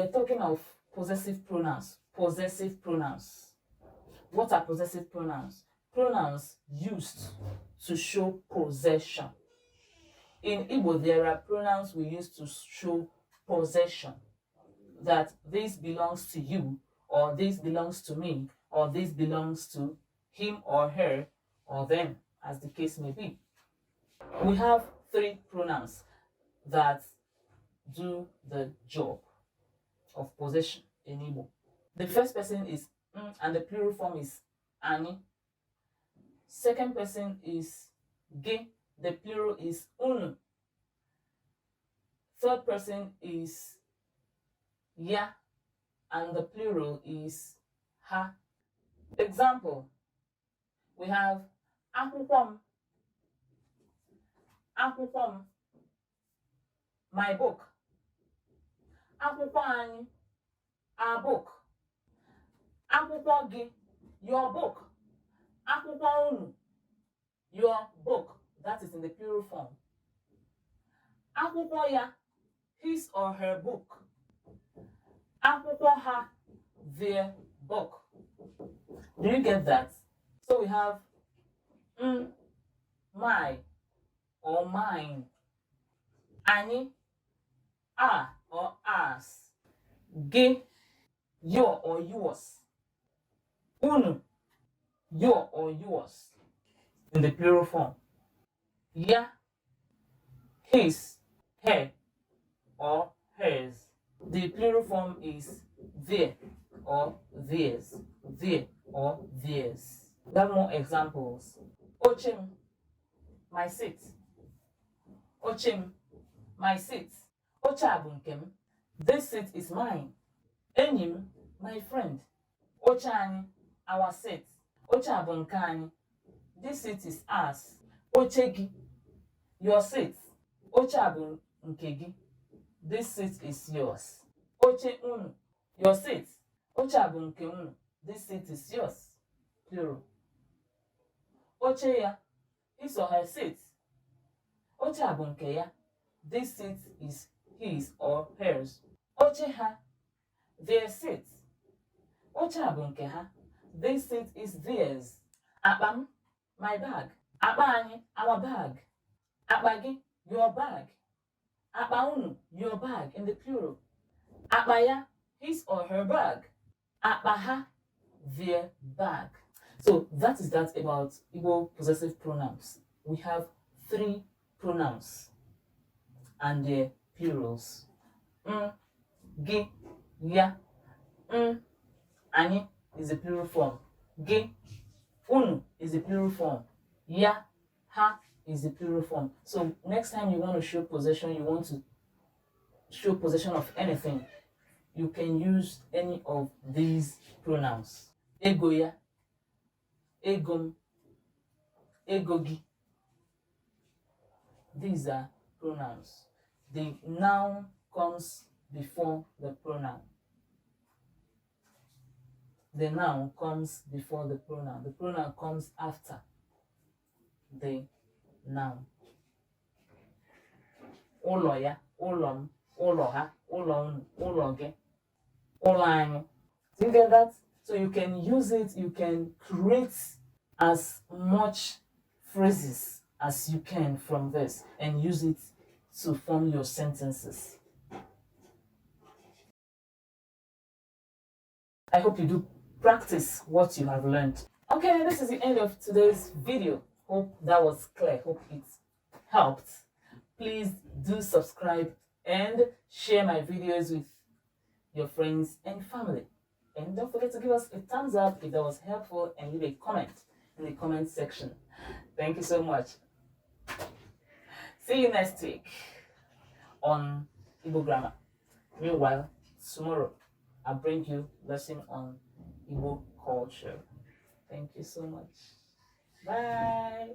we're talking of possessive pronouns. Possessive pronouns. What are possessive pronouns? Pronouns used to show possession. In Igbo, there are pronouns we use to show possession. That this belongs to you, or this belongs to me, or this belongs to him or her, or them, as the case may be. We have three pronouns that do the job of possession in Igbo. The first person is and the plural form is ani. Second person is ge, the plural is unu. Third person is ya, and the plural is ha. Example, we have akwụkwọ m, my book. Akwụkwọ anyị, our book. Akwụkwọ gị, your book. Akwụkwọ unu, your book. That is in the plural form. Akwụkwọ ya, his or her book. Akwụkwọ ha, their book. Do you get that? So we have my or mine. Anyị, our or ours. Gị, your or yours. Unu, your or yours. In the plural form. Ya, his, her, or hers. The plural form is their or theirs. Their or theirs. We have more examples. Ochim, my seat. Ochim, my seat. Ocha bụ nke m. This seat is mine. Enyi m, my friend. Ocha anyị, our seat. Ocha bụ nke anyị. This seat is ours. Oche gị, your seat. Ocha bụ nke gị. This seat is yours. Oche unu, your seat. Ocha bụ nke unu. This seat is yours. Plural. Oche ya, his or her seat. Ocha bụ nke ya. This seat is his or hers. Oche ha, their seat. Ocha bụ nke ha. This seat is theirs. Akpa m, my bag. Akpa anyị, our bag. Akpa gị, your bag. Akpa unu, your bag, in the plural. Akpa ya, his or her bag. Akpa ha, their bag. So that is that about Igbo possessive pronouns. We have three pronouns and their plurals. Gi, ya. Ani is the plural form. Gi, unu is the plural form. Ya, ha is the plural form. So next time you want to show possession, you want to show possession of anything, you can use any of these pronouns. Ego ya, egom, egogi. These are pronouns. The noun comes before the pronoun. The noun comes before the pronoun. The pronoun comes after the noun. Ụlọ ya, ụlọ m, ụlọ ha, ụlọ unu, ụlọ gị, ụlọ anyị. Do you get that? So you can use it, you can create as much phrases as you can from this and use it to form your sentences. I hope you do practice what you have learned. Okay, this is the end of today's video. Hope that was clear. Hope it helped. Please do subscribe and share my videos with your friends and family. And don't forget to give us a thumbs up if that was helpful and leave a comment in the comment section. Thank you so much. See you next week on Igbo grammar. Meanwhile, tomorrow I'll bring you lesson on Igbo culture. Thank you so much. Bye.